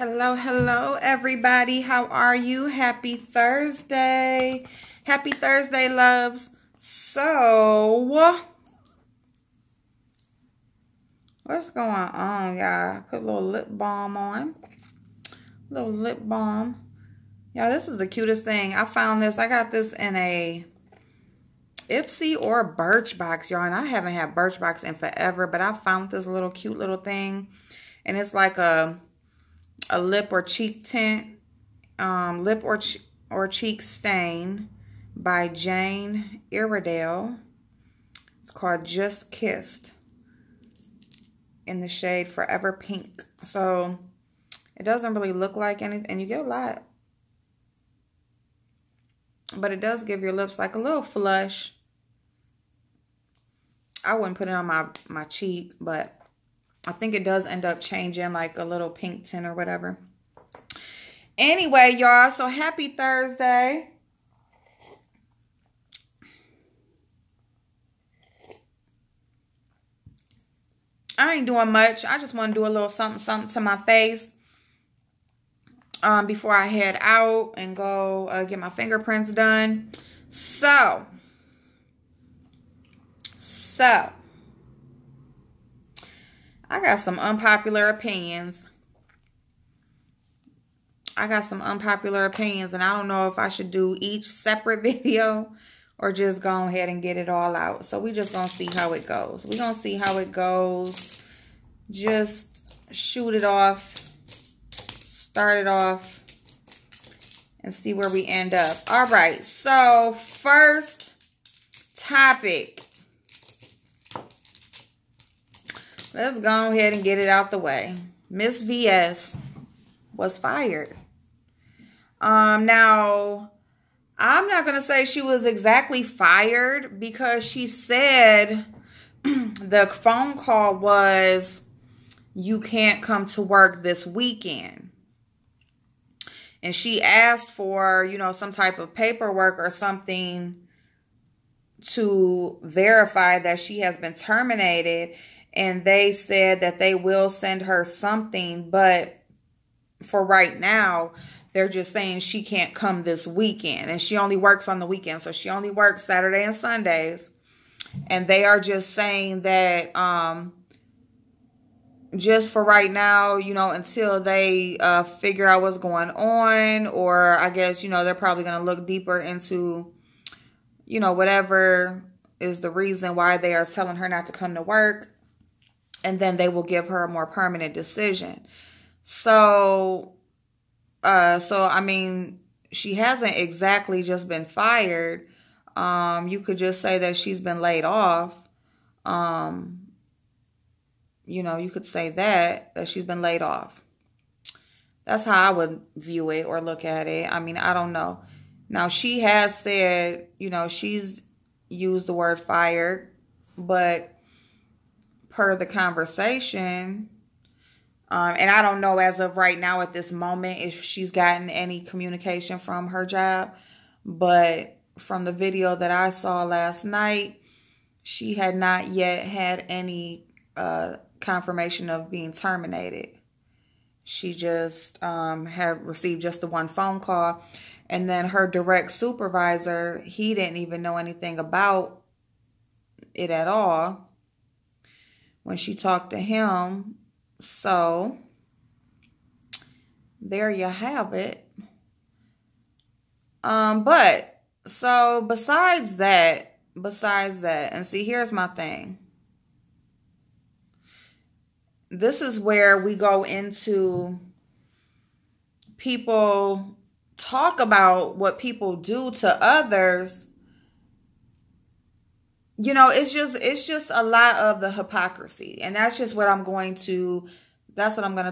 Hello, everybody. How are you? Happy Thursday. Happy Thursday, loves. So, what's going on, y'all? Put a little lip balm on. Little lip balm. Y'all, this is the cutest thing. I found this. I got this in a Ipsy or Birchbox, y'all. And I haven't had Birchbox in forever, but I found this little cute little thing. And it's like a lip or cheek tint, lip or cheek stain by Jane Iredale. It's called Just Kissed in the shade Forever Pink. So it doesn't really look like anything, and you get a lot, but it does give your lips like a little flush. I wouldn't put it on my cheek, but I think it does end up changing like a little pink tint or whatever. Anyway, y'all, so happy Thursday. I ain't doing much. I just want to do a little something to my face before I head out and go get my fingerprints done. So I got some unpopular opinions. And I don't know if I should do each separate video or just go ahead and get it all out. So we just gonna see how it goes. We're gonna see how it goes. Just shoot it off, start it off, and see where we end up. All right, so first topic. Let's go ahead and get it out the way. Miss VS was fired. Now, I'm not going to say she was exactly fired because she said the phone call was, you can't come to work this weekend. And she asked for, you know, some type of paperwork or something to verify that she has been terminated. And they said that they will send her something, but for right now, they're just saying she can't come this weekend. And she only works on the weekend. So she only works Saturday and Sundays. And they are just saying that just for right now, you know, until they figure out what's going on. Or I guess, you know, they're probably going to look deeper into, you know, whatever is the reason why they are telling her not to come to work. And then they will give her a more permanent decision. So I mean, she hasn't exactly just been fired. You could just say that she's been laid off. You know, you could say that she's been laid off. That's how I would view it or look at it. I mean, I don't know. Now, she has said, you know, she's used the word fired, but per the conversation, and I don't know as of right now at this moment if she's gotten any communication from her job, but from the video that I saw last night, she had not yet had any confirmation of being terminated. She just had received just the one phone call, and then her direct supervisor, he didn't even know anything about it at all when she talked to him. So there you have it. But so besides that, and see, here's my thing. This is where we go into people talk about what people do to others. You know, it's just a lot of the hypocrisy. And that's just what I'm going to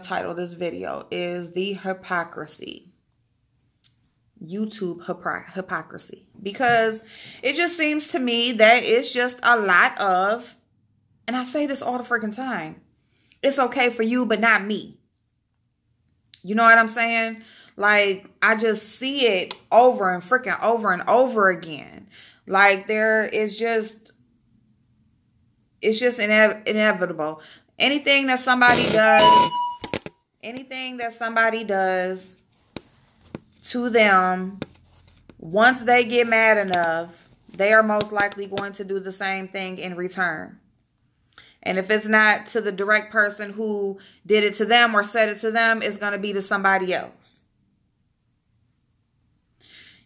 title this video, is the hypocrisy. YouTube hypocrisy. Because it just seems to me that it's just a lot of, and I say this all the freaking time, it's okay for you, but not me. You know what I'm saying? Like, I just see it over and over again. Like, it's just inevitable. Anything that somebody does anything that somebody does to them, once they get mad enough, they are most likely going to do the same thing in return. And if it's not to the direct person who did it to them or said it to them, it's going to be to somebody else.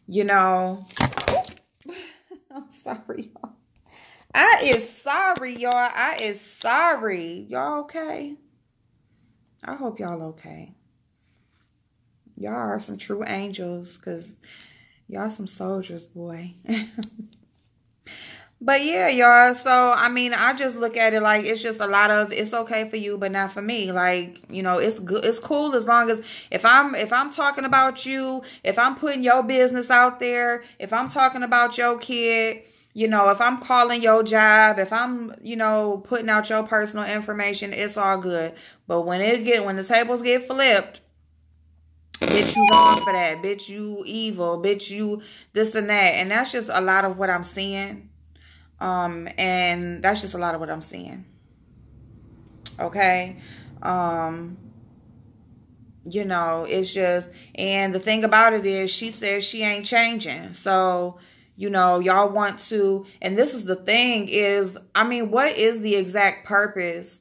You know, I'm sorry, y'all. I is sorry, y'all. I is sorry. Y'all okay? I hope y'all okay. Y'all are some true angels, because y'all some soldiers, boy. But yeah, y'all. So, I mean, I just look at it like it's just a lot of, it's okay for you, but not for me. Like, you know, it's good. It's cool as long as if I'm talking about you, if I'm putting your business out there, if I'm talking about your kid, you know, if I'm calling your job, if I'm, you know, putting out your personal information, it's all good. But when the tables get flipped, bitch, you wrong for that. Bitch, you evil. Bitch, you this and that. And that's just a lot of what I'm seeing. And that's just a lot of what I'm seeing. Okay. You know, it's just, and the thing about it is she says she ain't changing. So, you know, y'all want to, and this is the thing is, I mean, what is the exact purpose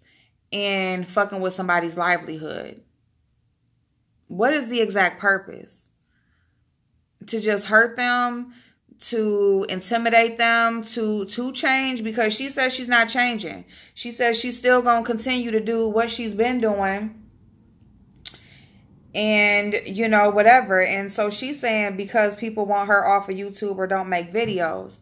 in fucking with somebody's livelihood? What is the exact purpose? To just hurt them? To intimidate them to change? Because she says she's not changing. She says she's still going to continue to do what she's been doing. And, you know, whatever. And so she's saying because people want her off of YouTube or don't make videos.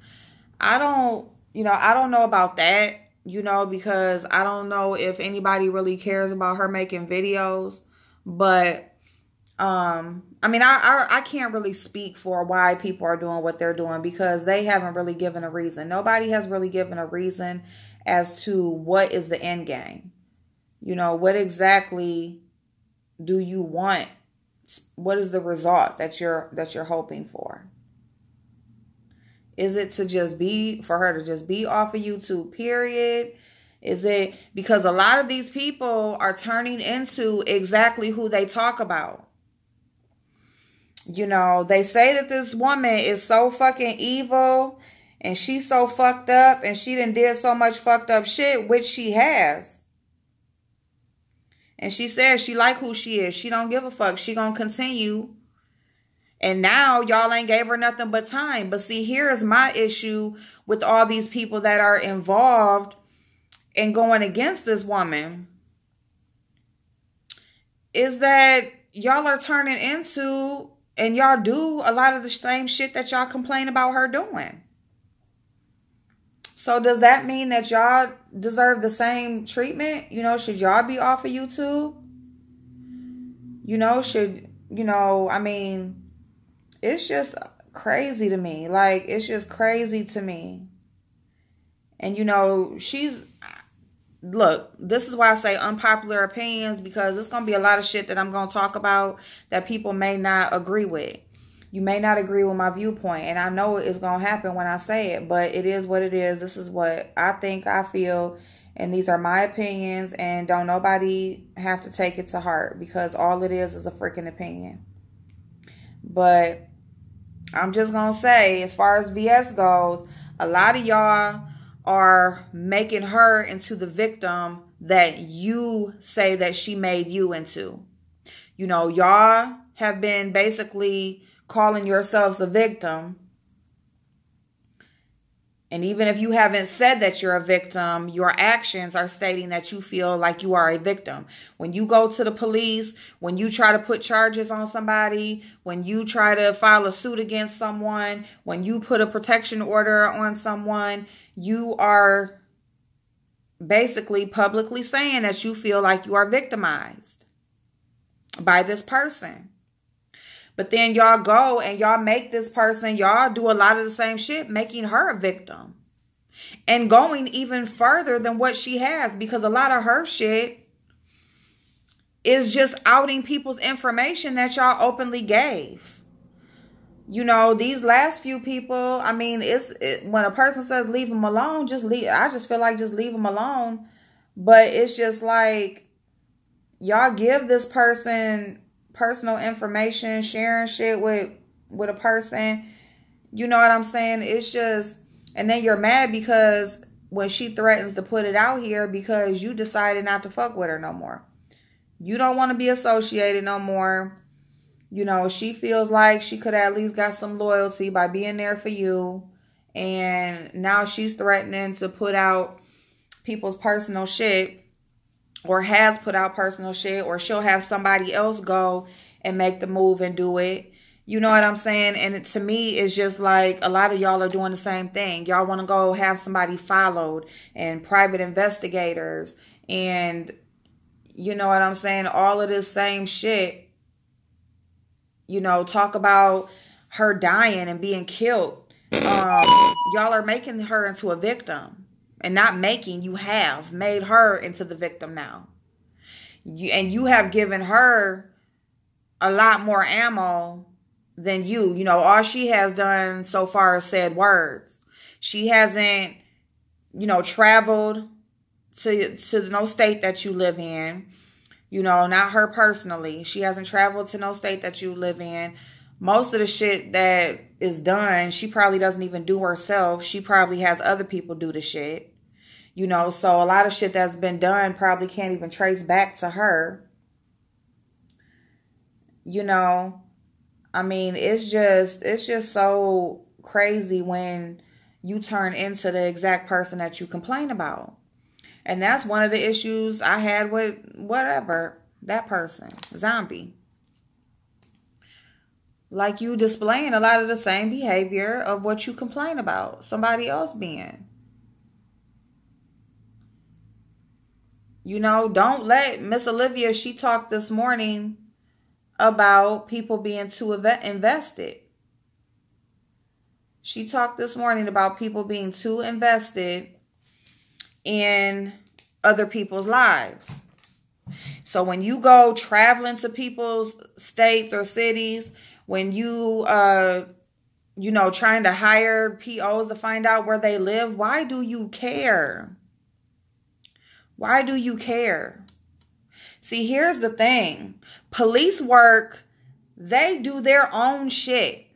I don't know about that, you know, because I don't know if anybody really cares about her making videos. But I mean, I can't really speak for why people are doing what they're doing because they haven't really given a reason. Nobody has really given a reason as to what is the end game. You know, what exactly do you want? What is the result that you're hoping for? Is it to just be, for her to just be off of YouTube, period? Is it because a lot of these people are turning into exactly who they talk about? You know, they say that this woman is so fucking evil and she's so fucked up and she done did so much fucked up shit, which she has. And she says she like who she is. She don't give a fuck. She gonna continue. And now y'all ain't gave her nothing but time. But see, here's my issue with all these people that are involved in going against this woman. Is that y'all are turning into, and y'all do a lot of the same shit that y'all complain about her doing. So does that mean that y'all deserve the same treatment? You know, should y'all be off of YouTube? You know, I mean, it's just crazy to me. Like, it's just crazy to me. And, you know, look, this is why I say unpopular opinions, because it's going to be a lot of shit that I'm going to talk about that people may not agree with. You may not agree with my viewpoint, and I know it's going to happen when I say it, but it is what it is. This is what I think, I feel, and these are my opinions, and don't nobody have to take it to heart, because all it is a freaking opinion. But I'm just going to say, as far as VS goes, a lot of y'all are making her into the victim that you say that she made you into. You know, y'all have been basically calling yourselves a victim. And even if you haven't said that you're a victim, your actions are stating that you feel like you are a victim. When you go to the police, when you try to put charges on somebody, when you try to file a suit against someone, when you put a protection order on someone, you are basically publicly saying that you feel like you are victimized by this person. But then y'all go and y'all make this person, y'all do a lot of the same shit, making her a victim. And going even further than what she has, because a lot of her shit is just outing people's information that y'all openly gave. You know, these last few people, I mean, when a person says leave them alone, I just feel like just leave them alone. But it's just like, y'all give this person personal information, sharing shit with a person. You know what I'm saying? It's just, and then you're mad because when she threatens to put it out here because you decided not to fuck with her no more. You don't want to be associated no more. You know, she feels like she could have at least got some loyalty by being there for you. And now she's threatening to put out people's personal shit, or has put out personal shit, or she'll have somebody else go and make the move and do it. You know what I'm saying? And to me, it's just like a lot of y'all are doing the same thing. Y'all want to go have somebody followed and private investigators and, you know what I'm saying, all of this same shit. You know, talk about her dying and being killed. Y'all are making her into a victim. And not making, you have made her into the victim now. And you have given her a lot more ammo than you. You know, all she has done so far is said words. She hasn't, you know, traveled to no state that you live in. You know, not her personally. She hasn't traveled to no state that you live in. Most of the shit that is done, she probably doesn't even do herself. She probably has other people do the shit. You know, so a lot of shit that's been done probably can't even trace back to her. You know, I mean, it's just so crazy when you turn into the exact person that you complain about. And that's one of the issues I had with whatever, that person, Zombie. Like, you displaying a lot of the same behavior of what you complain about somebody else being. You know, don't let Miss Olivia, she talked this morning about people being too invested. She talked this morning about people being too invested in other people's lives. So when you go traveling to people's states or cities, when you, you know, trying to hire POs to find out where they live, why do you care? Why do you care? See, here's the thing. Police work, they do their own shit.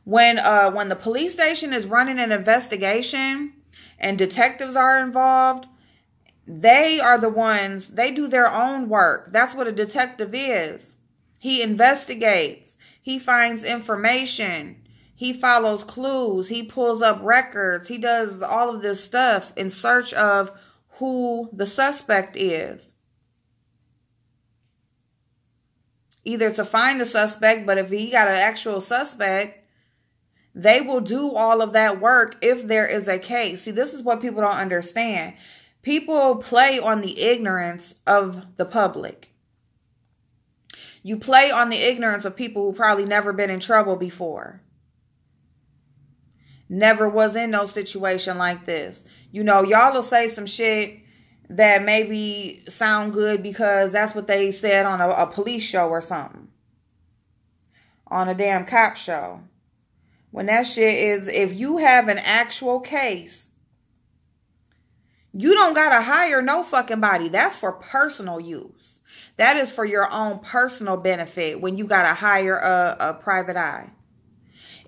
When the police station is running an investigation and detectives are involved, they are the ones, they do their own work. That's what a detective is. He investigates. He finds information. He follows clues. He pulls up records. He does all of this stuff in search of who the suspect is. Either to find the suspect, but if he got an actual suspect, they will do all of that work if there is a case. See, this is what people don't understand. People play on the ignorance of the public. You play on the ignorance of people who probably never been in trouble before. Never was in no situation like this. You know, y'all will say some shit that maybe sound good because that's what they said on a police show or something. On a damn cop show. When that shit is, if you have an actual case, you don't gotta hire no fucking body. That's for personal use. That is for your own personal benefit when you gotta hire a private eye.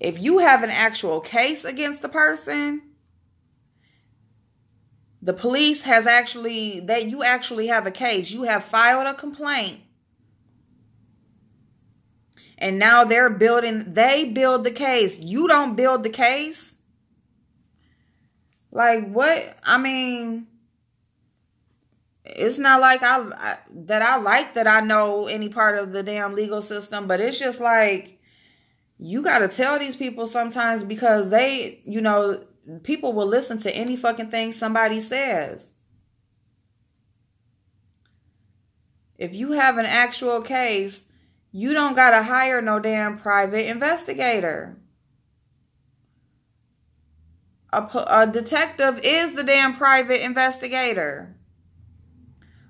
If you have an actual case against the person, the police has actually, that you actually have a case. You have filed a complaint. And now they build the case. You don't build the case. Like, what? I mean, it's not like I like that I know any part of the damn legal system, but it's just like, you got to tell these people sometimes because they, you know, people will listen to any fucking thing somebody says. If you have an actual case, you don't got to hire no damn private investigator. A detective is the damn private investigator.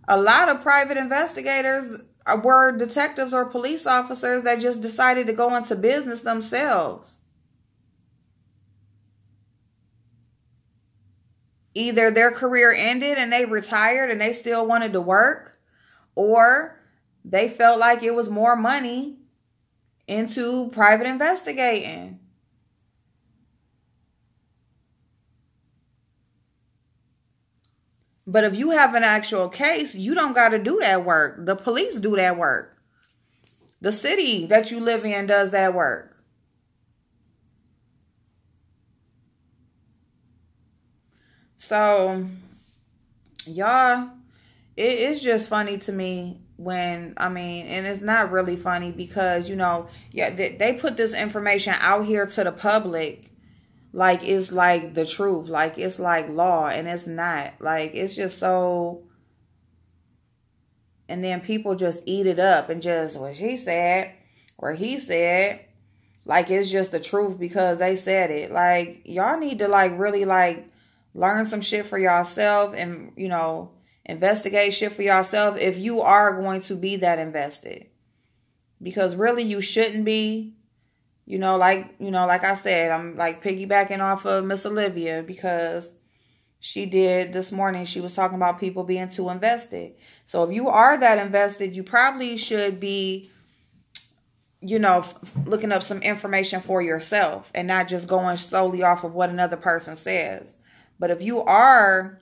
A lot of private investigators were detectives or police officers that just decided to go into business themselves. Either their career ended and they retired and they still wanted to work, or they felt like it was more money into private investigating. But if you have an actual case, you don't got to do that work. The police do that work. The city that you live in does that work. So, y'all, it's just funny to me when, I mean, and it's not really funny because, you know, yeah, they put this information out here to the public like it's like the truth, like it's like law, and it's not. Like, it's just so, and then people just eat it up and just, what she said or he said, like it's just the truth because they said it. Like, y'all need to like really like learn some shit for yourself and, you know, investigate shit for yourself if you are going to be that invested. Because really you shouldn't be. You know, like I said, I'm like piggybacking off of Miss Olivia because she did this morning. She was talking about people being too invested. So if you are that invested, you probably should be, you know, looking up some information for yourself and not just going solely off of what another person says. But if you are,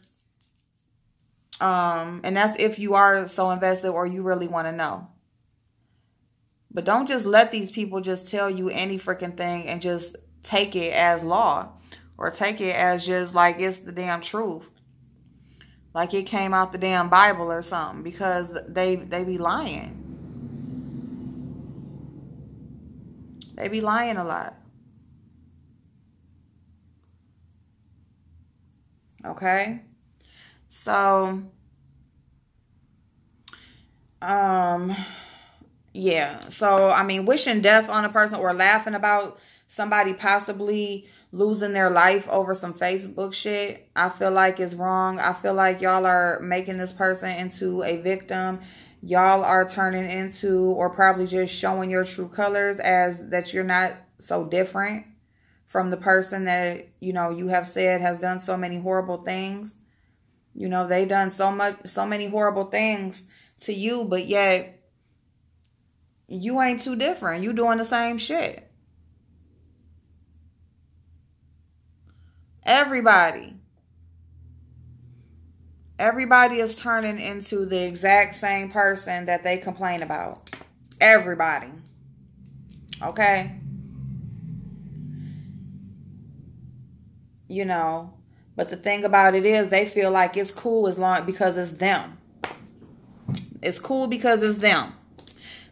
and that's if you are so invested or you really want to know. But don't just let these people just tell you any freaking thing and just take it as law or take it as just like it's the damn truth. Like it came out the damn Bible or something, because they be lying. They be lying a lot. Okay? So, yeah. So, I mean, wishing death on a person or laughing about somebody possibly losing their life over some Facebook shit, I feel like is wrong. I feel like y'all are making this person into a victim. Y'all are turning into, or probably just showing your true colors as that you're not so different from the person that, you know, you have said has done so many horrible things. You know, they done so many horrible things to you, but yet you ain't too different. You doing the same shit. Everybody is turning into the exact same person that they complain about. Everybody. Okay? You know, but the thing about it is they feel like it's cool as long because it's them. It's cool because it's them.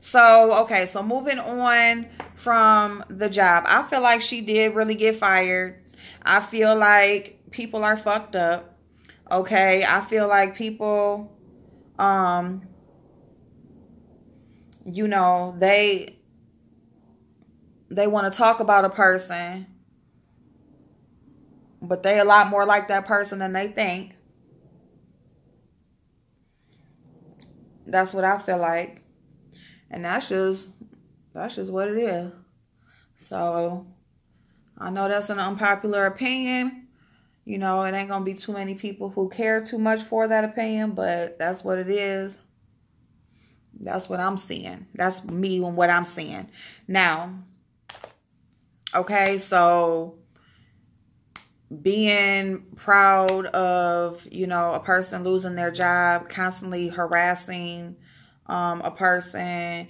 So, okay, so moving on from the job. I feel like she did really get fired. I feel like people are fucked up. Okay, I feel like people, you know, they want to talk about a person, but they a lot more like that person than they think. That's what I feel like. And that's just what it is. So, I know that's an unpopular opinion. You know, it ain't going to be too many people who care too much for that opinion, but that's what it is. That's what I'm seeing. That's me and what I'm seeing. Now, okay, so being proud of, you know, a person losing their job, constantly harassing a person,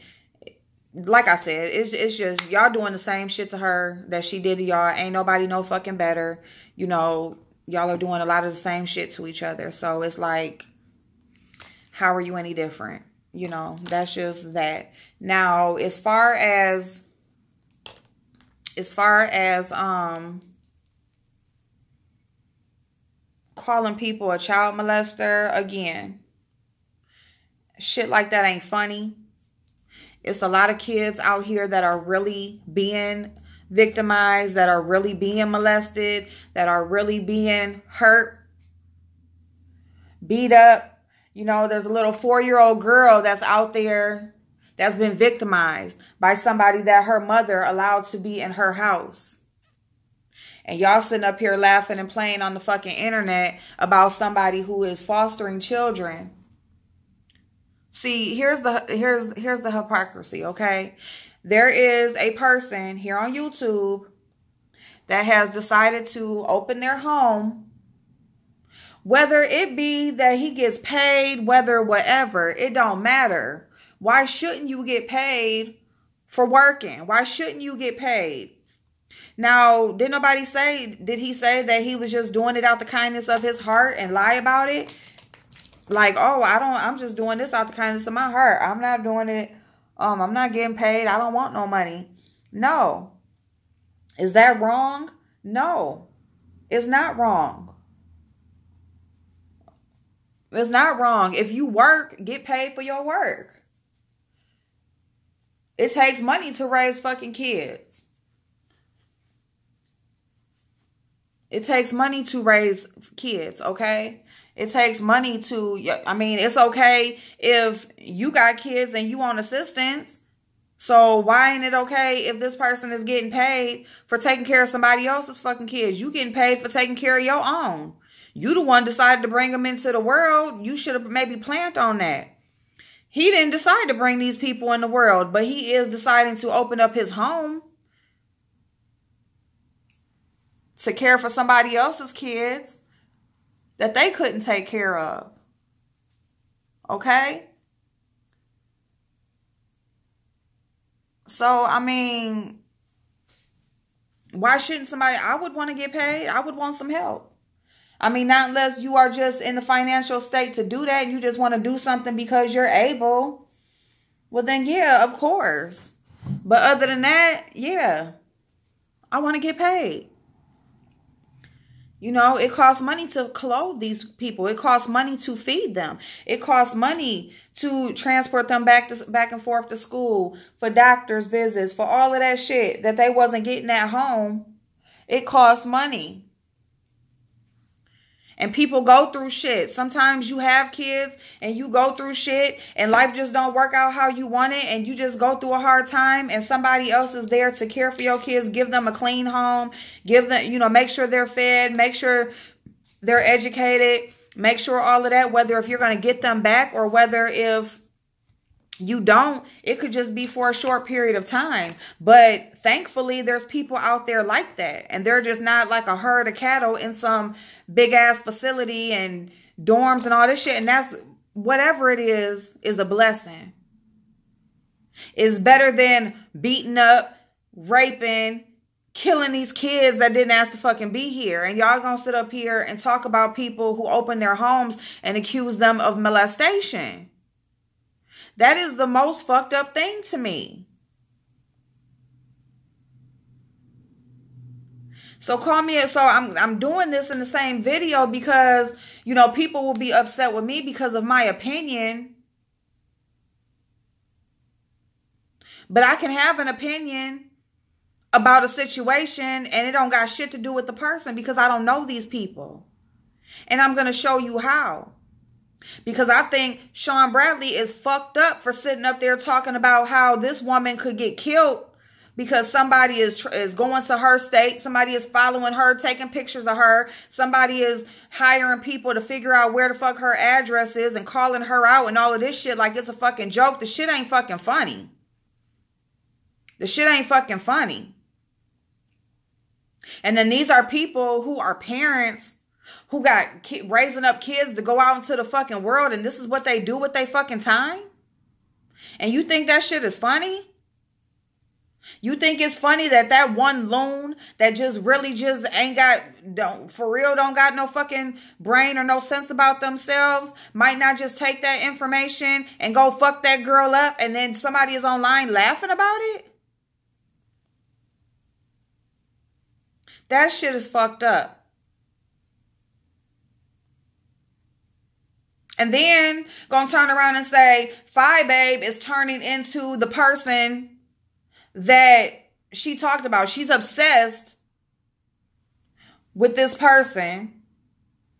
like I said, it's just y'all doing the same shit to her that she did to y'all. Ain't nobody no fucking better. You know, y'all are doing a lot of the same shit to each other. So it's like, how are you any different? You know, that's just that. Now, as far as calling people a child molester, again, shit like that ain't funny. It's a lot of kids out here that are really being victimized, that are really being molested, that are really being hurt, beat up. You know, there's a little 4-year-old girl that's out there that's been victimized by somebody that her mother allowed to be in her house. And y'all sitting up here laughing and playing on the fucking internet about somebody who is fostering children. See, here's the hypocrisy, okay? There is a person here on YouTube that has decided to open their home, whether it be that he gets paid, whether whatever, it don't matter. Why shouldn't you get paid for working? Why shouldn't you get paid? Now, did he say that he was just doing it out the kindness of his heart and lie about it? Like, oh, I'm just doing this out the kindness of my heart. I'm not doing it. I'm not getting paid. I don't want no money. No. Is that wrong? No, it's not wrong. It's not wrong. If you work, get paid for your work. It takes money to raise fucking kids. It takes money to raise kids, okay? It takes money to, I mean, it's okay if you got kids and you on assistance. So why ain't it okay if this person is getting paid for taking care of somebody else's fucking kids? You getting paid for taking care of your own. You the one decided to bring them into the world. You should have maybe planned on that. He didn't decide to bring these people in the world, but he is deciding to open up his home to care for somebody else's kids that they couldn't take care of. Okay? So, I mean, why shouldn't somebody, I would want to get paid. I would want some help. I mean, not unless you are just in the financial state to do that. You just want to do something because you're able. Well, then, yeah, of course. But other than that, yeah, I want to get paid. You know, it costs money to clothe these people. It costs money to feed them. It costs money to transport them back and forth to school, for doctor's visits, for all of that shit that they wasn't getting at home. It costs money. And people go through shit. Sometimes you have kids and you go through shit and life just don't work out how you want it, and you just go through a hard time, and somebody else is there to care for your kids, give them a clean home, give them, you know, make sure they're fed, make sure they're educated, make sure all of that, whether if you're going to get them back or whether if you don't, it could just be for a short period of time. But thankfully, there's people out there like that. And they're just not like a herd of cattle in some big ass facility and dorms and all this shit. And that's, whatever it is a blessing. It's better than beating up, raping, killing these kids that didn't ask to fucking be here. And y'all gonna sit up here and talk about people who open their homes and accuse them of molestation. That is the most fucked up thing to me. So I'm doing this in the same video because, you know, people will be upset with me because of my opinion. But I can have an opinion about a situation and it don't got shit to do with the person because I don't know these people. And I'm going to show you how. Because I think Sean Bradley is fucked up for sitting up there talking about how this woman could get killed because somebody is going to her state. Somebody is following her, taking pictures of her. Somebody is hiring people to figure out where the fuck her address is and calling her out and all of this shit like it's a fucking joke. The shit ain't fucking funny. The shit ain't fucking funny. And then these are people who are parents who got raising up kids to go out into the fucking world, and this is what they do with their fucking time? And you think that shit is funny? You think it's funny that one loon that just really just don't got no fucking brain or no sense about themselves might not just take that information and go fuck that girl up, and then somebody is online laughing about it? That shit is fucked up. And then gonna turn around and say, Fi Babe is turning into the person that she talked about. She's obsessed with this person.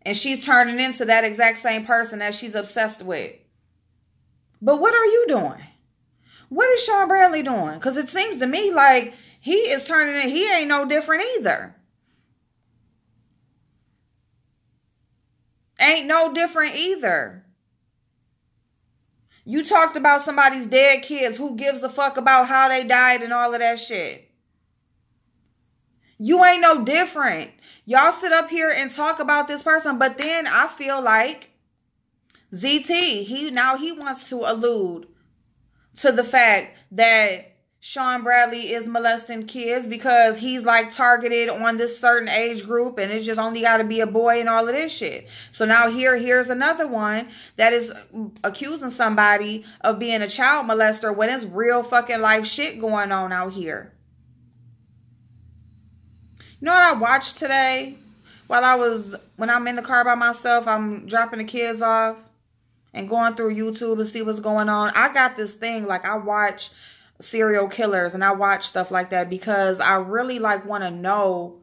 And she's turning into that exact same person that she's obsessed with. But what are you doing? What is Sean Bradley doing? Because it seems to me like he is turning it. He ain't no different either. Ain't no different either. You talked about somebody's dead kids. Who gives a fuck about how they died and all of that shit? You ain't no different. Y'all sit up here and talk about this person, but then I feel like ZT, he wants to allude to the fact that Sean Bradley is molesting kids because he's like targeted on this certain age group and it just only got to be a boy and all of this shit. So now here's another one that is accusing somebody of being a child molester when it's real fucking life shit going on out here. You know what I watched today? When I'm in the car by myself, I'm dropping the kids off and going through YouTube to see what's going on. I got this thing, like I watch serial killers and I watch stuff like that because I really like want to know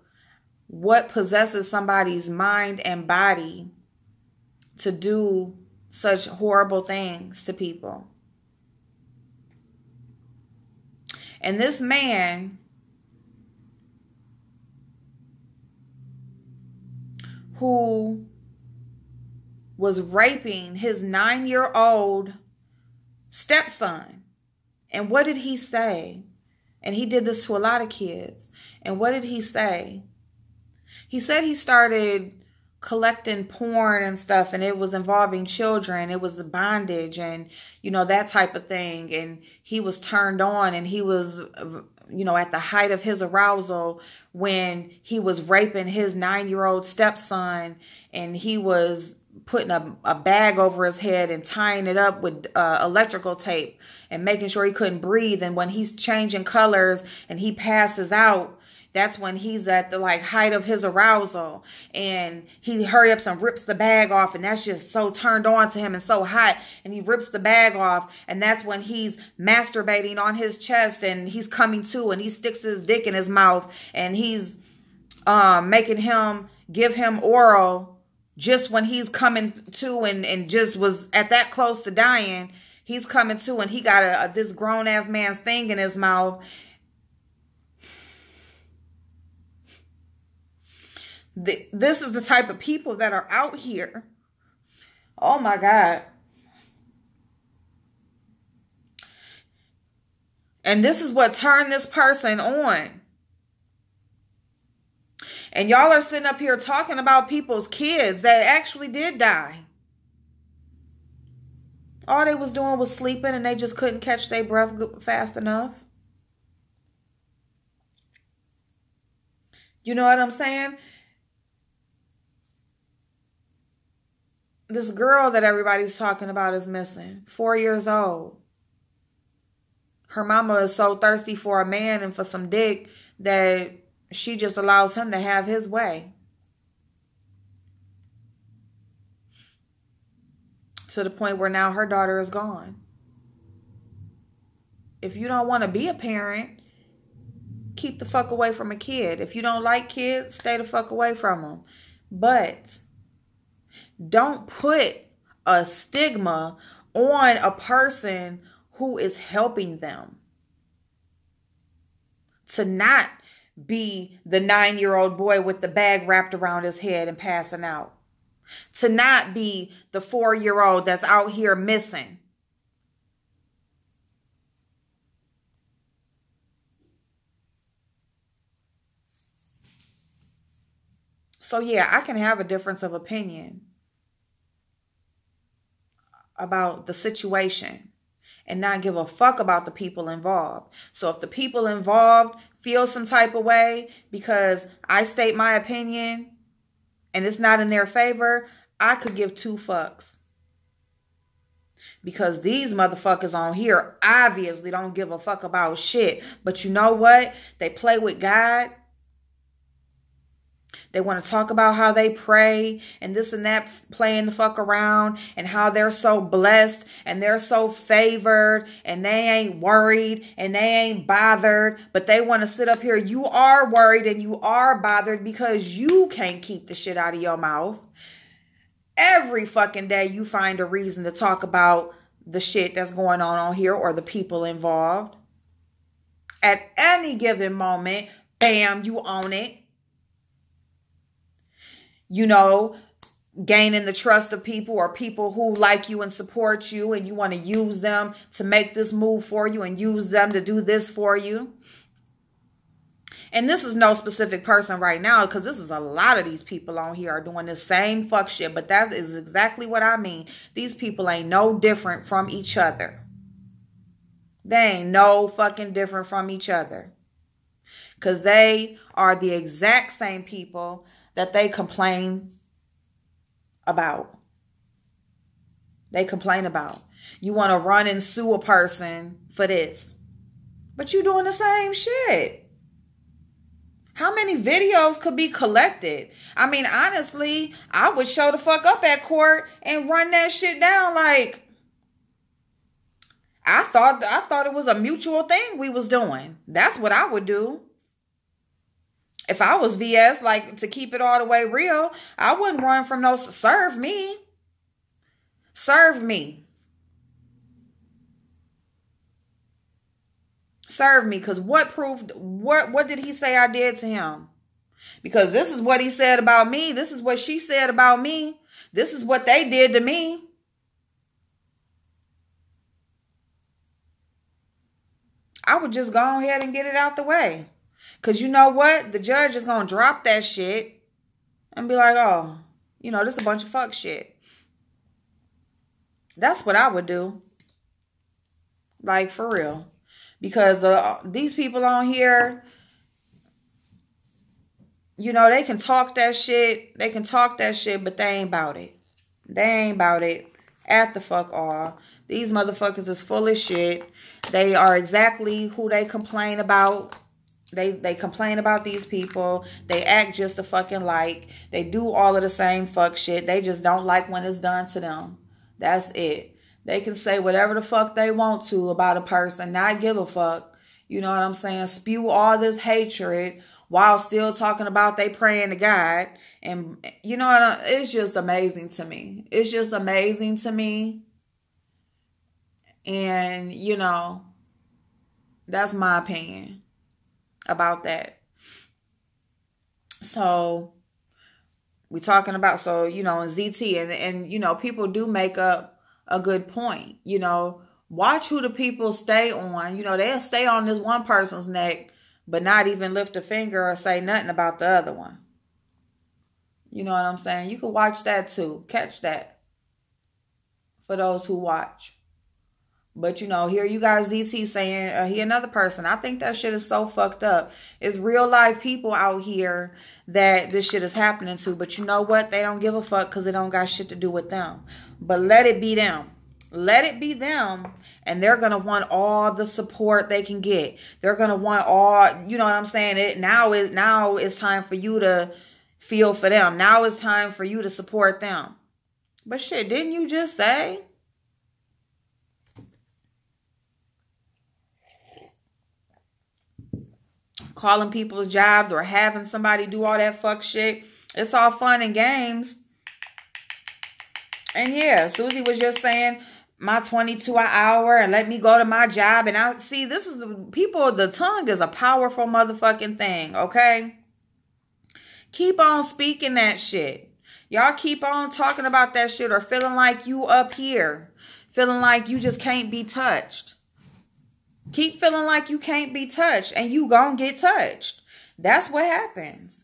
what possesses somebody's mind and body to do such horrible things to people. And this man who was raping his 9-year-old stepson. And what did he say? And he did this to a lot of kids. And what did he say? He said he started collecting porn and stuff, and it was involving children. It was the bondage and, that type of thing. And he was turned on, and he was, at the height of his arousal when he was raping his 9-year-old stepson, and he was putting a bag over his head and tying it up with electrical tape and making sure he couldn't breathe. And when he's changing colors and he passes out, that's when he's at the height of his arousal, and he hurries up and rips the bag off, and that's just so turned on to him and so hot, and he rips the bag off, and that's when he's masturbating on his chest, and he's coming to, and he sticks his dick in his mouth, and he's making him give him oral just when he's coming to and just was at that close to dying. He's coming to, and he got this grown ass man's thing in his mouth. This is the type of people that are out here. Oh my God. And this is what turned this person on. And y'all are sitting up here talking about people's kids that actually did die. All they was doing was sleeping, and they just couldn't catch their breath fast enough. You know what I'm saying? This girl that everybody's talking about is missing. 4 years old. Her mama is so thirsty for a man and for some dick that she just allows him to have his way. To the point where now her daughter is gone. If you don't want to be a parent, keep the fuck away from a kid. If you don't like kids, stay the fuck away from them. But don't put a stigma on a person who is helping them to not be the 9-year-old boy with the bag wrapped around his head and passing out. To not be the 4-year-old that's out here missing. So yeah, I can have a difference of opinion about the situation and not give a fuck about the people involved. So if the people involved feel some type of way because I state my opinion and it's not in their favor, I could give 2 fucks. Because these motherfuckers on here obviously don't give a fuck about shit. But you know what? They play with God. They want to talk about how they pray and this and that, playing the fuck around, and how they're so blessed and they're so favored and they ain't worried and they ain't bothered. But they want to sit up here. You are worried and you are bothered because you can't keep the shit out of your mouth. Every fucking day you find a reason to talk about the shit that's going on here or the people involved. At any given moment, bam, you own it. You know, gaining the trust of people, or people who like you and support you, and you want to use them to make this move for you and use them to do this for you. And this is no specific person right now, because this is a lot of these people on here are doing this same fuck shit. But that is exactly what I mean. These people ain't no different from each other. They ain't no fucking different from each other. Because they are the exact same people that they complain about. They complain about. You want to run and sue a person for this, but you doing the same shit. How many videos could be collected? I mean, honestly, I would show the fuck up at court and run that shit down. Like, I thought it was a mutual thing we was doing. That's what I would do. If I was VS, like, to keep it all the way real, I wouldn't run from no, serve me. Serve me. Serve me, because what did he say I did to him? Because this is what he said about me. This is what she said about me. This is what they did to me. I would just go ahead and get it out the way. Because you know what? The judge is going to drop that shit and be like, oh, you know, this is a bunch of fuck shit. That's what I would do. Like, for real. Because these people on here, you know, they can talk that shit. They can talk that shit, but they ain't about it. They ain't about it at the fuck all. These motherfuckers is full of shit. They are exactly who they complain about. They complain about these people. They act just a fucking like. They do all of the same fuck shit. They just don't like when it's done to them. That's it. They can say whatever the fuck they want to about a person, not give a fuck. You know what I'm saying? Spew all this hatred while still talking about they praying to God. And you know, it's just amazing to me. It's just amazing to me. And, you know, that's my opinion about that. So, we're talking about, so, you know, in ZT, and you know, people do make up a good point. You know, watch who the people stay on. You know, they'll stay on this one person's neck, but not even lift a finger or say nothing about the other one. You know what I'm saying? You can watch that too. Catch that. For those who watch. But, you know, here you guys, ZT saying he another person. I think that shit is so fucked up. It's real life people out here that this shit is happening to. But you know what? They don't give a fuck because it don't got shit to do with them. But let it be them. Let it be them. And they're going to want all the support they can get. They're going to want all, you know what I'm saying? Now it's time for you to feel for them. Now it's time for you to support them. But shit, didn't you just say? Calling people's jobs or having somebody do all that fuck shit. It's all fun and games. And yeah, Susie was just saying my 22 an hour and let me go to my job. And I see, this is the tongue is a powerful motherfucking thing, okay? Keep on speaking that shit. Y'all keep on talking about that shit or feeling like you up here. Feeling like you just can't be touched. Keep feeling like you can't be touched and you gonna get touched. That's what happens.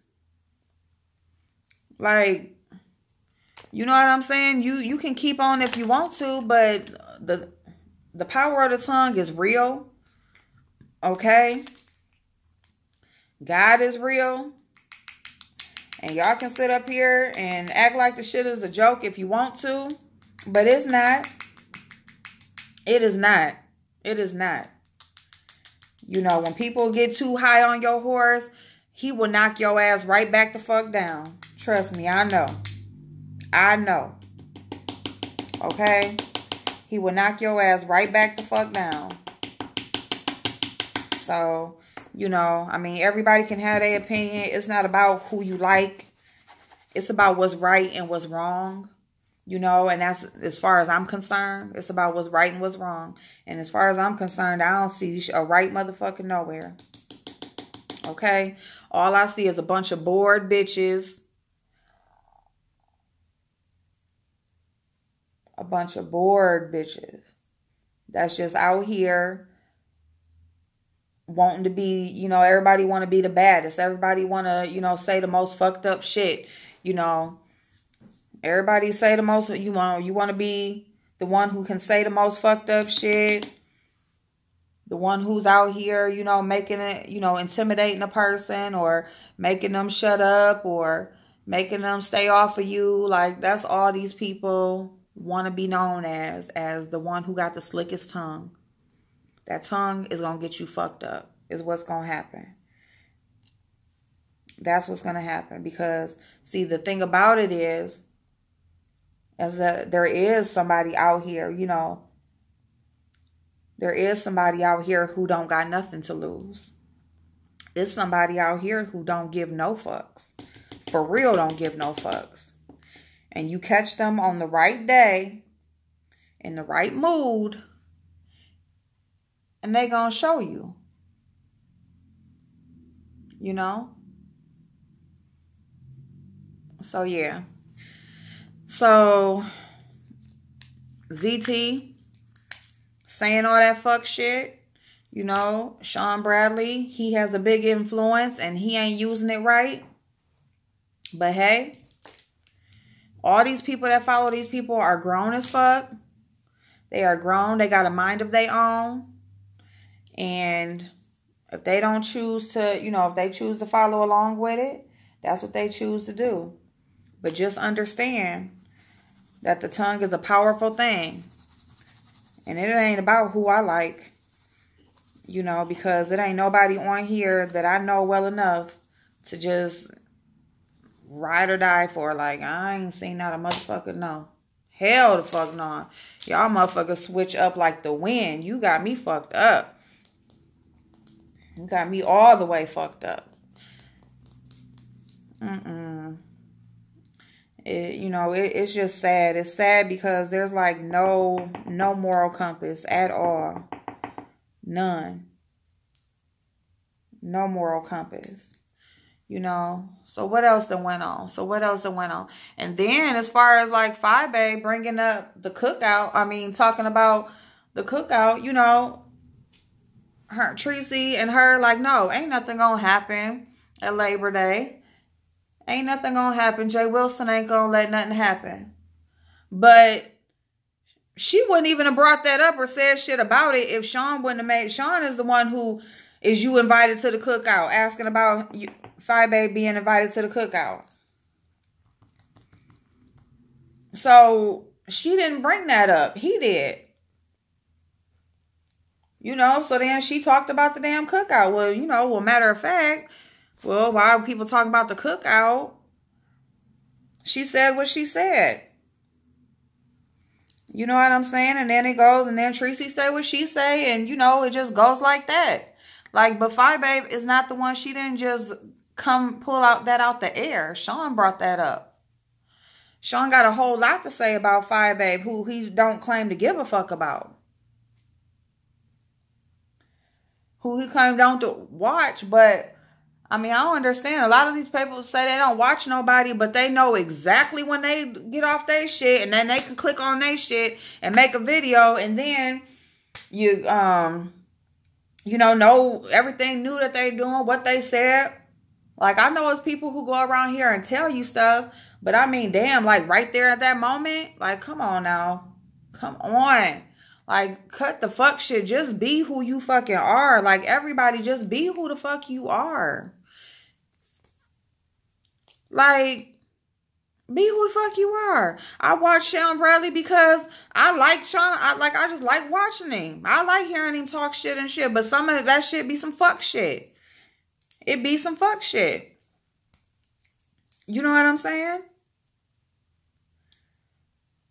Like, you know what I'm saying? You can keep on if you want to, but the power of the tongue is real. Okay? God is real. And y'all can sit up here and act like the shit is a joke if you want to. But it's not. It is not. It is not. You know, when people get too high on your horse, he will knock your ass right back the fuck down. Trust me, I know. I know. Okay? He will knock your ass right back the fuck down. So, you know, I mean, everybody can have their opinion. It's not about who you like. It's about what's right and what's wrong. You know, and that's, as far as I'm concerned, it's about what's right and what's wrong. And as far as I'm concerned, I don't see a right motherfucker nowhere. Okay? All I see is a bunch of bored bitches A bunch of bored bitches that's just out here wanting to be, everybody want to be the baddest. Everybody want to, say the most fucked up shit. Everybody say the most, you want to be the one who can say the most fucked up shit. The one who's out here, making it, intimidating a person or making them shut up or making them stay off of you. Like, that's all these people want to be known as the one who got the slickest tongue. That tongue is going to get you fucked up, is what's going to happen. That's what's going to happen. Because, see, the thing about it is that there is somebody out here, there is somebody out here who don't got nothing to lose. There's somebody out here who don't give no fucks. For real, don't give no fucks. And you catch them on the right day, in the right mood, and they gonna show you. So, yeah. So, ZT saying all that fuck shit, Sean Bradley, he has a big influence and he ain't using it right. But hey, all these people that follow these people are grown as fuck. They are grown. They got a mind of their own. And if they don't choose to, if they choose to follow along with it, that's what they choose to do. But just understand that the tongue is a powerful thing. And it ain't about who I like, because it ain't nobody on here that I know well enough to just ride or die for. Like, I ain't seen not a motherfucker, no. Hell the fuck no. Y'all motherfuckers switch up like the wind. You got me fucked up. You got me all the way fucked up. It's just sad. It's sad because there's like no moral compass at all. None. No moral compass. So what else that went on? And then as far as like Babe bringing up the cookout, talking about the cookout, her, Tracy and her, like, no, ain't nothing gonna happen at Labor Day. Ain't nothing gonna happen. Jay Wilson ain't gonna let nothing happen. But she wouldn't even have brought that up or said shit about it if Sean wouldn't have made. Sean is the one who is you invited to the cookout, asking about Babe being invited to the cookout. So she didn't bring that up. He did. So then she talked about the damn cookout. Well, matter of fact, why are people talking about the cookout? She said what she said. You know what I'm saying? And then it goes, and then Tracy say what she say, and it just goes like that. Like, but Babe is not the one. She didn't just pull out the air. Sean brought that up. Sean got a whole lot to say about Babe, who he don't claim to give a fuck about. Who he claimed don't watch, but I don't understand. A lot of these people say they don't watch nobody, but they know exactly when they get off their shit, and then they can click on their shit and make a video, and then you know everything new that they doing, what they said. Like, I know it's people who go around here and tell you stuff, but damn, like right there at that moment, like, come on now. Come on. Like, cut the fuck shit. Just be who you fucking are. Like, everybody just be who the fuck you are. Like, be who the fuck you are. I watch Sean Bradley because I like Sean. I just like watching him. I like hearing him talk shit and shit. But some of that shit be some fuck shit. It be some fuck shit. You know what I'm saying?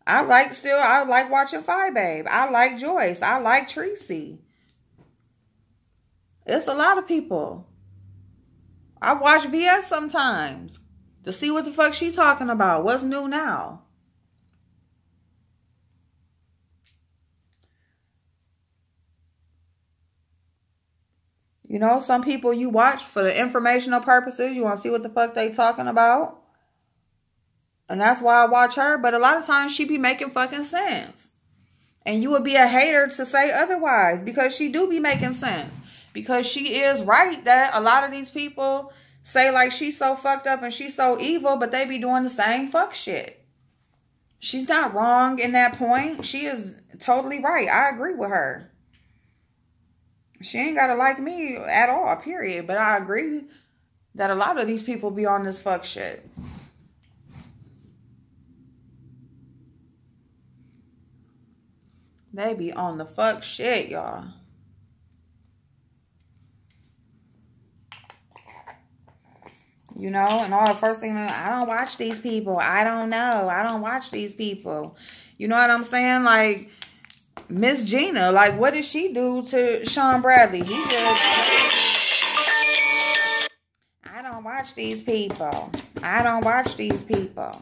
I like watching Babe. I like Joyce. I like Tracy. It's a lot of people. I watch VS sometimes to see what the fuck she's talking about. What's new now? Some people you watch for the informational purposes. You want to see what the fuck they talking about. And that's why I watch her. But a lot of times she be making fucking sense. And you would be a hater to say otherwise, because she do be making sense. Because she is right that a lot of these people say like she's so fucked up and she's so evil, but they be doing the same fuck shit. She's not wrong in that point. She is totally right. I agree with her. She ain't gotta like me at all, period. But I agree that a lot of these people be on this fuck shit. They be on the fuck shit, y'all. You know, and all the first thing, I don't watch these people. I don't know. I don't watch these people. You know what I'm saying? Like, Miss Gina, like, what did she do to Sean Bradley? He just, I don't watch these people. I don't watch these people.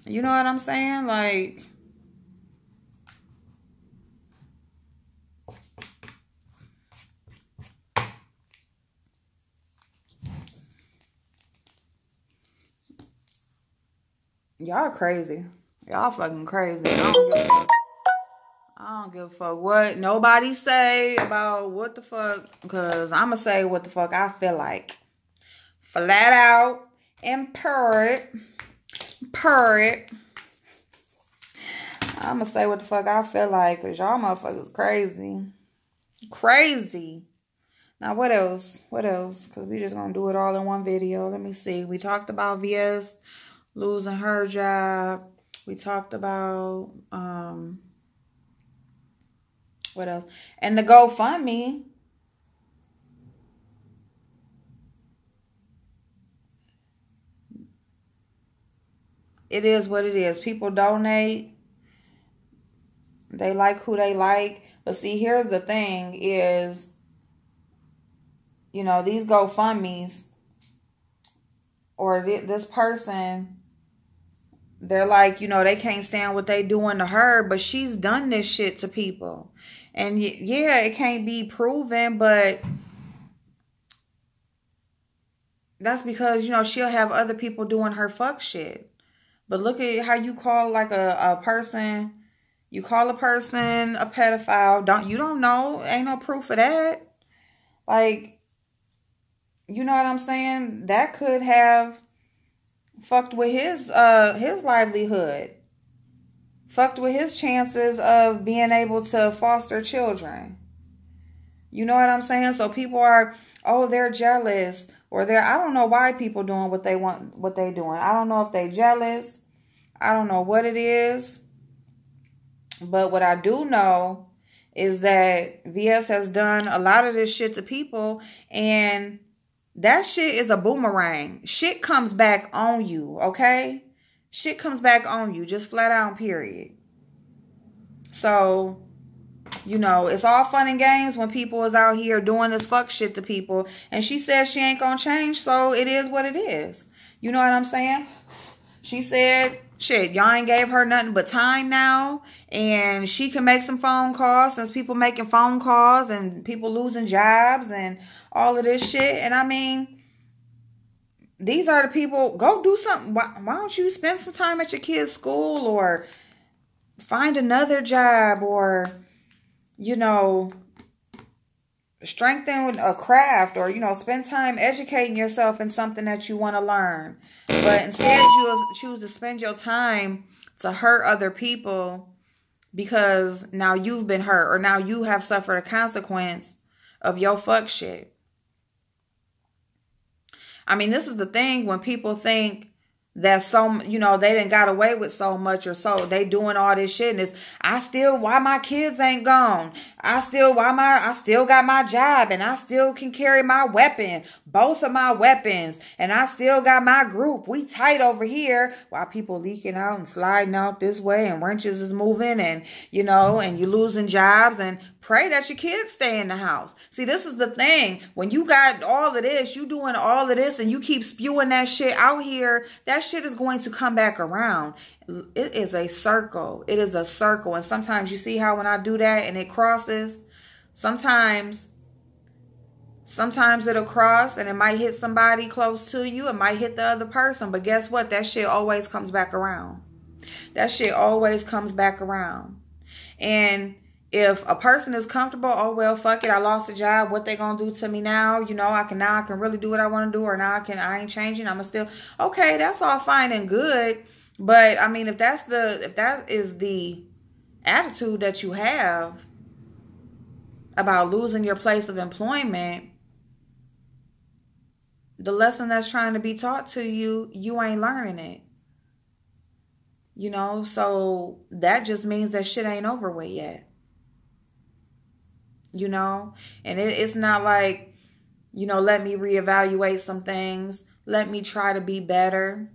You know what I'm saying? Like, y'all crazy. Y'all fucking crazy. I don't give a fuck what nobody say about what the fuck. Because I'm going to say what the fuck I feel like. Flat out and purr it. Purr it. I'm going to say what the fuck I feel like. Because y'all motherfuckers crazy. Crazy. Now, what else? What else? Because we just going to do it all in one video. Let me see. We talked about VS losing her job. We talked about, what else? And the GoFundMe. It is what it is. People donate. They like who they like. But see, here's the thing is, you know, these GoFundMes or this person, they're like, you know, they can't stand what they doing to her, but she's done this shit to people. And yeah, it can't be proven, but that's because, you know, she'll have other people doing her fuck shit. But look at how you call like a person, you call a person a pedophile. You don't know. Ain't no proof of that. Like, you know what I'm saying? That could have fucked with his livelihood. Fucked with his chances of being able to foster children. You know what I'm saying? So people are, oh, they're jealous. Or I don't know why people doing what they want, what they doing. I don't know if they jealous. I don't know what it is. But what I do know is that VS has done a lot of this shit to people. And that shit is a boomerang. Shit comes back on you, okay? Shit comes back on you. Just flat out, period. So, you know, it's all fun and games when people is out here doing this fuck shit to people. And she says she ain't gonna change, so it is what it is. You know what I'm saying? She said, shit, y'all ain't gave her nothing but time now. And she can make some phone calls since people making phone calls and people losing jobs and all of this shit. And I mean, these are the people, go do something. Why don't you spend some time at your kid's school or find another job or, you know, strengthen a craft or, you know, spend time educating yourself in something that you want to learn. But instead you choose to spend your time to hurt other people because now you've been hurt or now you have suffered a consequence of your fuck shit. I mean, this is the thing when people think that you know, they done got away with so much or so they doing all this shit and it's, why my kids ain't gone? I still got my job and I still can carry my weapon, both of my weapons, and I still got my group. We tight over here while people leaking out and sliding out this way and wrenches is moving and, you know, and you losing jobs and pray that your kids stay in the house. See, this is the thing. When you got all of this, you doing all of this and you keep spewing that shit out here, that shit is going to come back around. It is a circle. It is a circle. And sometimes you see how when I do that and it crosses, sometimes Sometimes it'll cross and it might hit somebody close to you. It might hit the other person. But guess what? That shit always comes back around. That shit always comes back around. And if a person is comfortable, oh, well, fuck it, I lost a job. What they gonna do to me now? You know, I can really do what I want to do, or now I ain't changing. I'm still, okay, that's all fine and good. But I mean, if that is the attitude that you have about losing your place of employment, the lesson that's trying to be taught to you, you ain't learning it. You know, so that just means that shit ain't over with yet. You know, and it's not like, you know, let me reevaluate some things. Let me try to be better.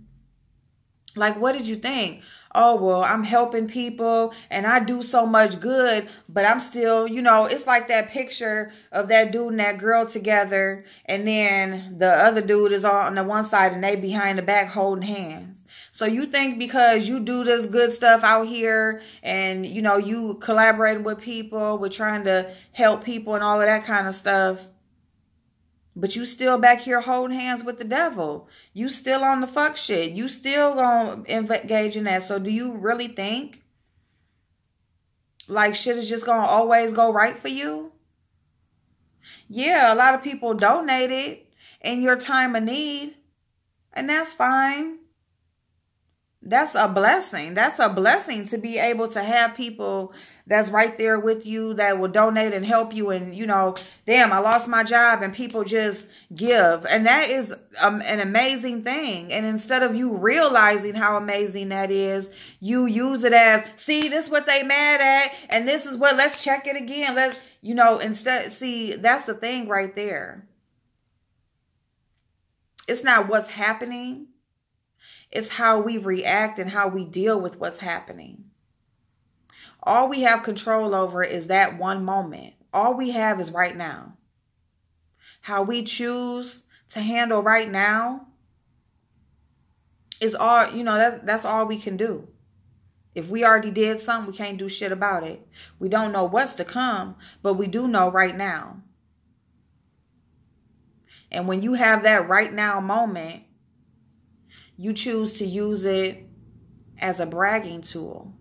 Like, what did you think? Oh, well, I'm helping people and I do so much good, but I'm still, you know, it's like that picture of that dude and that girl together. And then the other dude is on the one side and they behind the back holding hands. So you think because you do this good stuff out here and, you know, you collaborating with people, with trying to help people and all of that kind of stuff, but you still back here holding hands with the devil. You still on the fuck shit. You still gonna engage in that. So do you really think like shit is just gonna always go right for you? Yeah, a lot of people donated in your time of need, and that's fine. That's a blessing. That's a blessing to be able to have people that's right there with you that will donate and help you. And, you know, damn, I lost my job and people just give. And that is an amazing thing. And instead of you realizing how amazing that is, you use it as, see, this is what they mad at. And this is what, let's check it again. Let's, you know, instead, see, that's the thing right there. It's not what's happening. It's how we react and how we deal with what's happening. All we have control over is that one moment. All we have is right now. How we choose to handle right now is all, you know, that's all we can do. If we already did something, we can't do shit about it. We don't know what's to come, but we do know right now. And when you have that right now moment, you choose to use it as a bragging tool.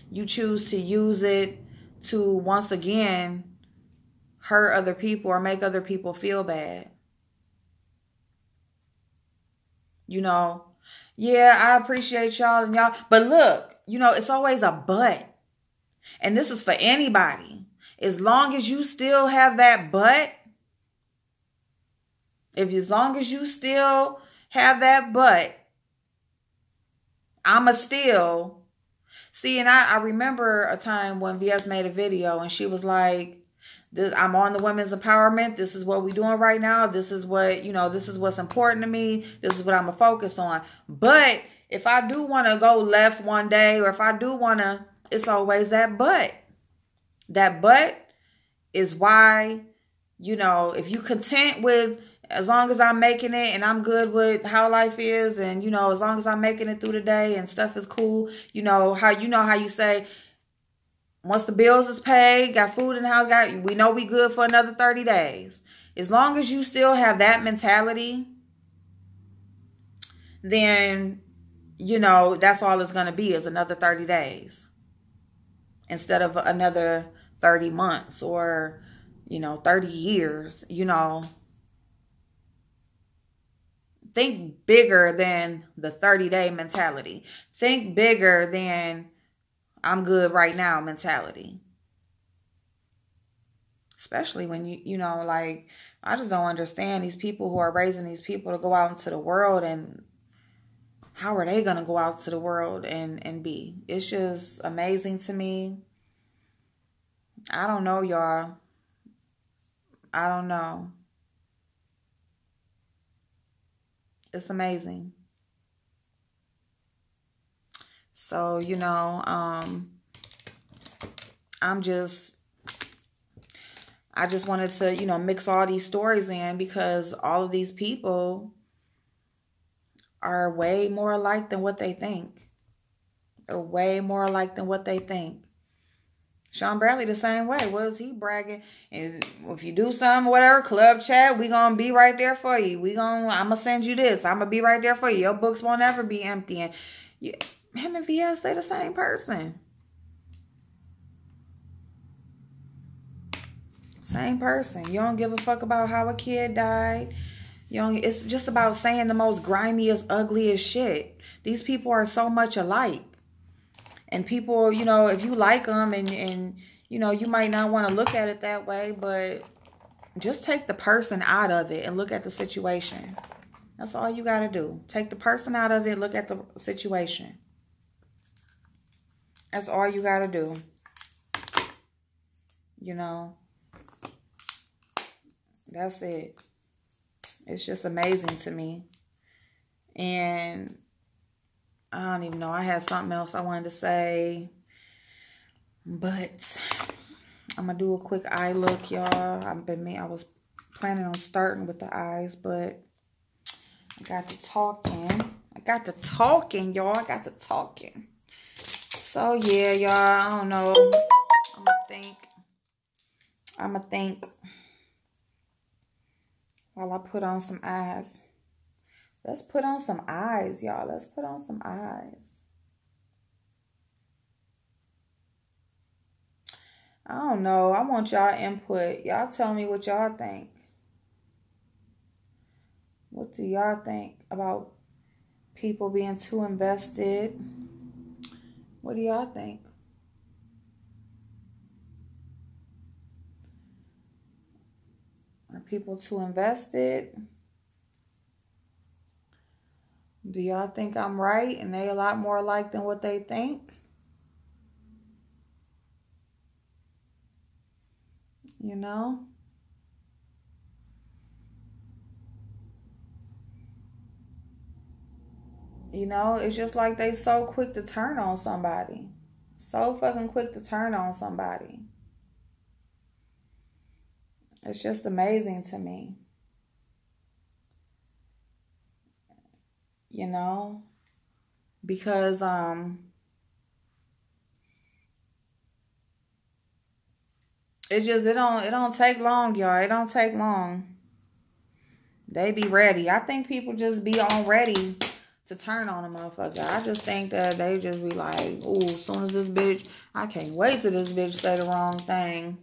You choose to use it to, once again, hurt other people or make other people feel bad. You know, yeah, I appreciate y'all and y'all. But look, you know, it's always a but. And this is for anybody. As long as you still have that but, as long as you still have that but, I'ma still see. And I remember a time when VS made a video and she was like, I'm on the women's empowerment. This is what we're doing right now. This is what, you know, this is what's important to me. This is what I'm gonna focus on. But if I do want to go left one day, or if I do want to, it's always that but. That but is why, you know, if you content with, as long as I'm making it and I'm good with how life is, and, you know, as long as I'm making it through the day and stuff is cool, you know how you say, once the bills is paid, got food in the house, we know we good for another 30 days. As long as you still have that mentality, then, you know, that's all it's going to be, is another 30 days instead of another 30 months or, you know, 30 years, you know. Think bigger than the 30-day mentality. Think bigger than I'm good right now mentality. Especially when you know, like, I just don't understand these people who are raising these people to go out into the world, and how are they going to go out to the world and be? It's just amazing to me. I don't know, y'all. I don't know. It's amazing. So, you know, I just wanted to, you know, mix all these stories in, because all of these people are way more alike than what they think. They're way more alike than what they think. Sean Bradley the same way. Was he bragging? And if you do something, whatever, club chat, we gonna be right there for you. I'm gonna send you this. I'm gonna be right there for you. Your books won't ever be empty. And him and VS, they the same person. Same person. You don't give a fuck about how a kid died. It's just about saying the most grimiest, ugliest shit. These people are so much alike. And people, if you like them and you might not want to look at it that way, but just take the person out of it and look at the situation. That's all you got to do. Take the person out of it, look at the situation. That's all you got to do. That's it. It's just amazing to me. And I don't even know. I had something else I wanted to say. But I'm going to do a quick eye look, y'all. I was planning on starting with the eyes, but I got to talking. Y'all. I got to talking. So, yeah, y'all. I don't know. I'm going to think. While I put on some eyes. Let's put on some eyes, y'all. Let's put on some eyes. I don't know. I want y'all input. Y'all tell me what y'all think. What do y'all think about people being too invested? What do y'all think? Are people too invested? Do y'all think I'm right and they a lot more alike than what they think? It's just like they so quick to turn on somebody. So fucking quick to turn on somebody. It's just amazing to me. Because it don't take long, y'all. It don't take long. They be ready. I think people just be on ready to turn on a motherfucker. I just think that they just be like, ooh, as soon as this bitch, I can't wait till this bitch say the wrong thing.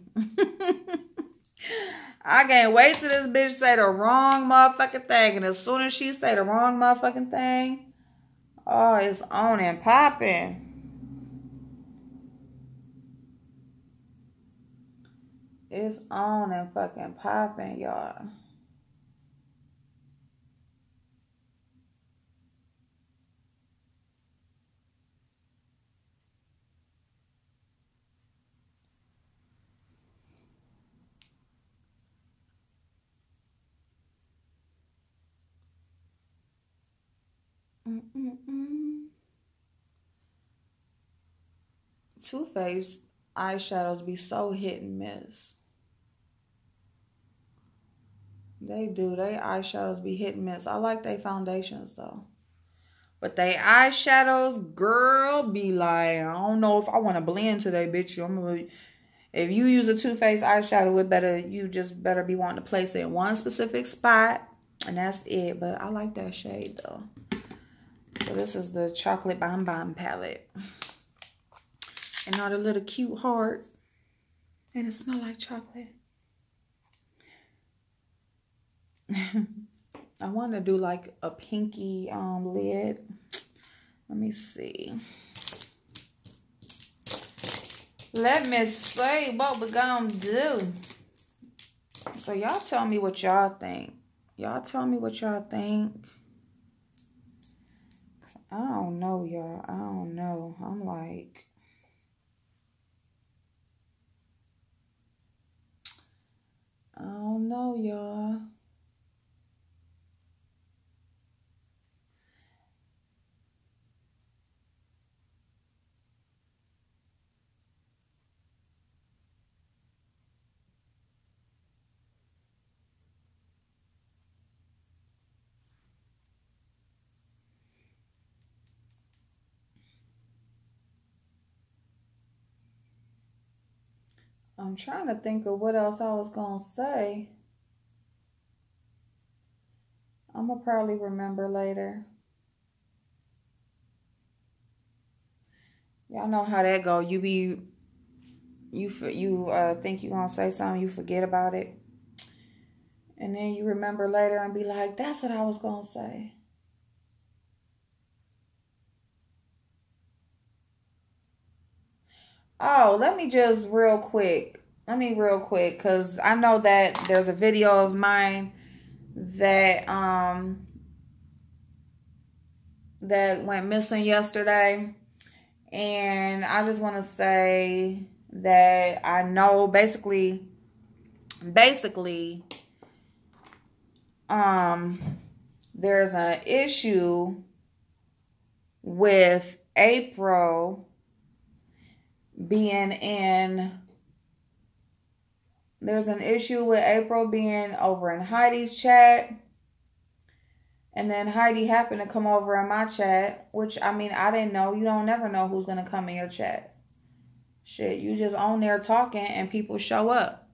I can't wait till this bitch say the wrong motherfucking thing. And as soon as she say the wrong motherfucking thing, oh, it's on and popping. It's on and fucking popping, y'all. Too Faced eyeshadows be so hit and miss. They do. They eyeshadows be hit and miss. I like they foundations though. But they eyeshadows, girl, be like, I don't know if I want to blend today, bitch. If you use a Too Faced eyeshadow, you just better be wanting to place it in one specific spot. And that's it. But I like that shade though. So this is the Chocolate Bonbon palette. And all the little cute hearts. And it smells like chocolate. I want to do like a pinky lid. Let me see. Let me see what we're going to do. So y'all tell me what y'all think. Y'all tell me what y'all think. I don't know, y'all. I don't know. I'm like... I don't know, y'all. I'm trying to think of what else I was going to say. I'm going to probably remember later. Y'all know how that go. You think you're going to say something, you forget about it. And then you remember later and be like, that's what I was going to say. Oh, let me just real quick, because I know that there's a video of mine that that went missing yesterday. And I just want to say that I know basically, there's an issue with April being over in Heidi's chat. And then Heidi happened to come over in my chat, which, I mean, I didn't know. You don't never know who's going to come in your chat. Shit, you just on there talking and people show up.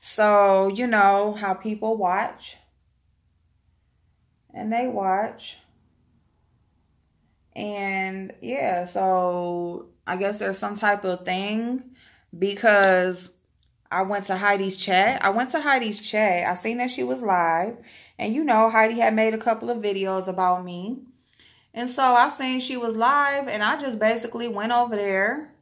So, you know how people watch. And they watch. And, yeah, so I guess there's some type of thing because I went to Heidi's chat. I seen that she was live. And you know, Heidi had made a couple of videos about me. And so I seen she was live and I just basically went over there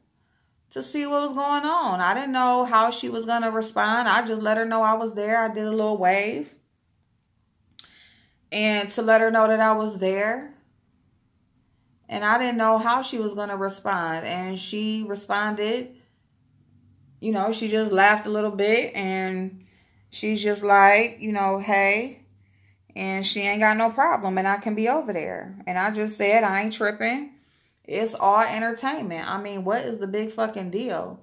to see what was going on. I didn't know how she was going to respond. I just let her know I was there. I did a little wave. And to let her know that I was there. And I didn't know how she was going to respond. And she responded, you know, she just laughed a little bit. And she's just like, you know, hey. And she ain't got no problem. And I can be over there. And I just said, I ain't tripping. It's all entertainment. I mean, what is the big fucking deal?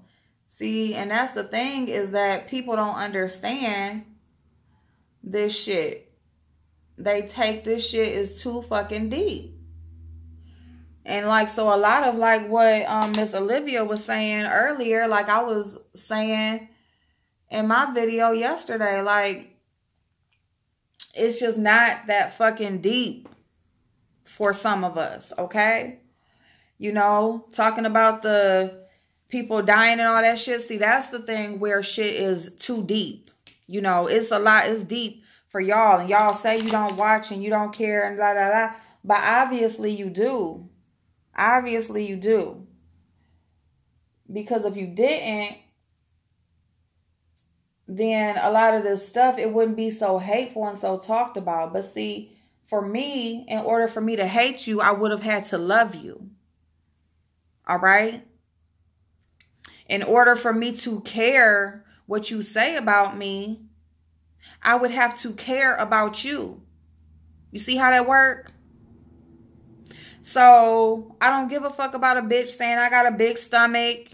See, and that's the thing is that people don't understand this shit. They take this shit is too fucking deep. And like, so a lot of like what Miss Olivia was saying earlier, like I was saying in my video yesterday, like, it's just not that fucking deep for some of us, okay? You know, talking about the people dying and all that shit. See, that's the thing where shit is too deep. You know, it's a lot, it's deep for y'all. And y'all say you don't watch and you don't care and blah, blah, blah. But obviously you do. Obviously you do. Because if you didn't, then a lot of this stuff, it wouldn't be so hateful and so talked about. But see, for me, in order for me to hate you, I would have had to love you. All right? In order for me to care what you say about me, I would have to care about you. You see how that works? So, I don't give a fuck about a bitch saying I got a big stomach.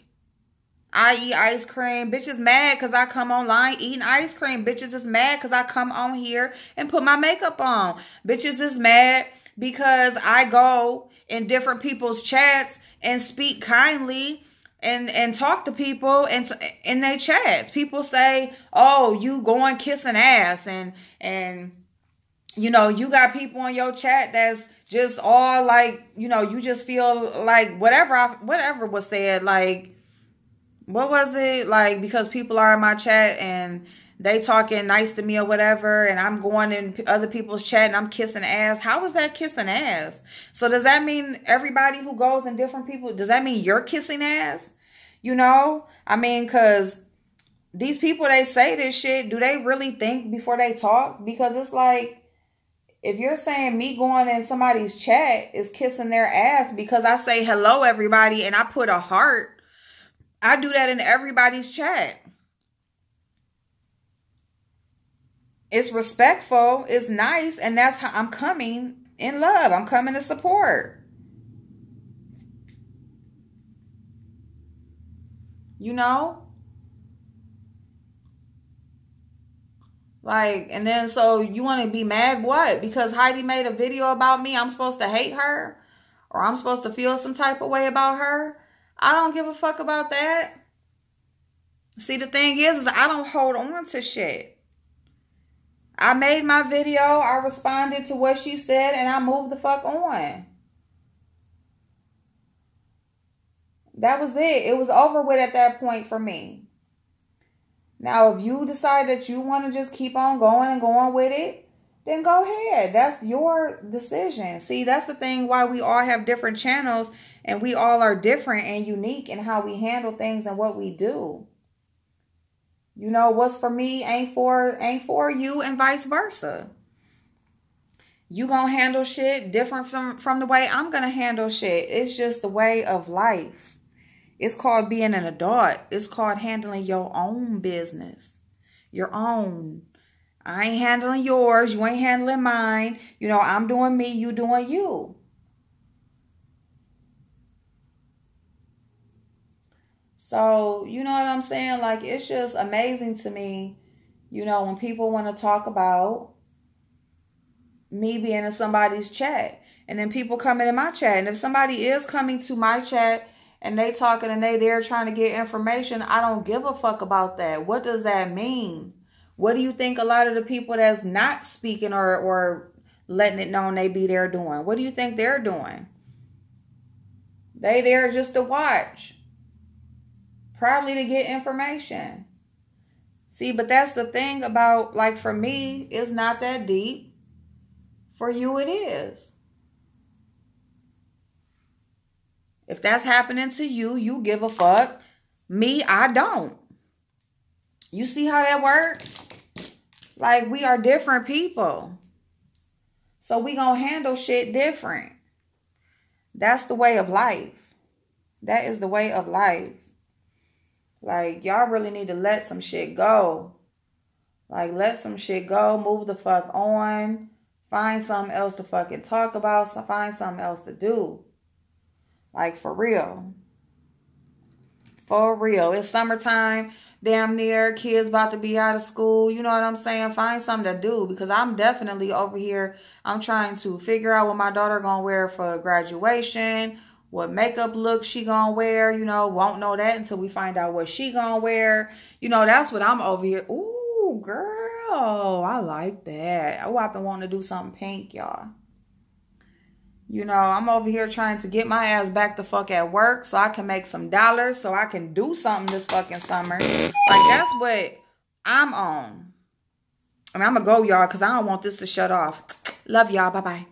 I eat ice cream. Bitches mad because I come online eating ice cream. Bitches is mad because I come on here and put my makeup on. Bitches is mad because I go in different people's chats and speak kindly and talk to people and in their chats. People say, oh, you going kissing ass. And you know, you got people in your chat that's just all like, you know, you just feel like whatever was said, like, what was it? Like, because people are in my chat and they talking nice to me or whatever, and I'm going in other people's chat and I'm kissing ass. How is that kissing ass? So does that mean everybody who goes in different people, does that mean you're kissing ass? You know? I mean, because these people, they say this shit, do they really think before they talk? Because it's like, if you're saying me going in somebody's chat is kissing their ass because I say hello everybody and I put a heart, I do that in everybody's chat. It's respectful. It's nice. And that's how I'm coming in love. I'm coming to support. You know? Like, and then so you want to be mad what? Because Heidi made a video about me, I'm supposed to hate her? Or I'm supposed to feel some type of way about her? I don't give a fuck about that. See, the thing is I don't hold on to shit. I made my video, I responded to what she said, and I moved the fuck on. That was it. It was over with at that point for me. Now, if you decide that you want to just keep on going and going with it, then go ahead. That's your decision. See, that's the thing why we all have different channels and we all are different and unique in how we handle things and what we do. You know, what's for me ain't for you and vice versa. You gonna handle shit different from the way I'm gonna handle shit. It's just the way of life. It's called being an adult. It's called handling your own business. Your own. I ain't handling yours. You ain't handling mine. You know, I'm doing me. You doing you. So, you know what I'm saying? Like, it's just amazing to me, you know, when people want to talk about me being in somebody's chat. And then people come into my chat. And if somebody is coming to my chat and they talking and they're trying to get information, I don't give a fuck about that. What does that mean? What do you think a lot of the people that's not speaking or letting it known they be there doing? What do you think they're doing? They there just to watch. Probably to get information. See, but that's the thing about, like, for me, it's not that deep. For you, it is. If that's happening to you, you give a fuck. Me, I don't. You see how that works? Like, we are different people. So we gonna handle shit different. That's the way of life. That is the way of life. Like, y'all really need to let some shit go. Like, let some shit go. Move the fuck on. Find something else to fucking talk about. So find something else to do. Like, for real. For real. It's summertime. Damn near. Kids about to be out of school. You know what I'm saying? Find something to do. Because I'm definitely over here. I'm trying to figure out what my daughter gonna wear for graduation. What makeup look she gonna wear. You know, won't know that until we find out what she gonna wear. You know, that's what I'm over here. Ooh, girl. I like that. Oh, I've been wanting to do something pink, y'all. You know, I'm over here trying to get my ass back the fuck at work so I can make some dollars so I can do something this fucking summer. Like, that's what I'm on. I mean, I'm going to go, y'all, because I don't want this to shut off. Love y'all. Bye-bye.